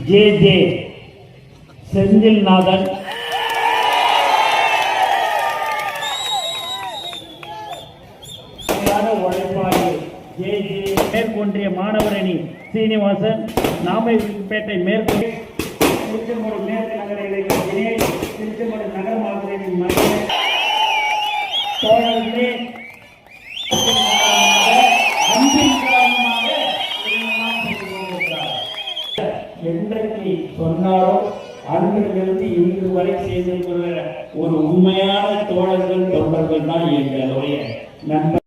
J J Senthilnathan, உழைப்பாளி J J மேற்கொன்றிய மாணவர் அணி சீனிவாசன், நாமைப்பேட்டை மேற்கு திருச்செங்கோடு மேற்கு நகர இளைஞர் தினேஷ், திருச்செங்கோடு நகர மாவட்டத்தின் மகளிர் தோழர்களே, என்றைக்கு சொன்னாரோ அன்றிலிருந்து இன்று வரை செய்திருக்கிற ஒரு உண்மையான தோழர்கள் தொண்டர்கள் தான் எங்களுடைய நண்பர்.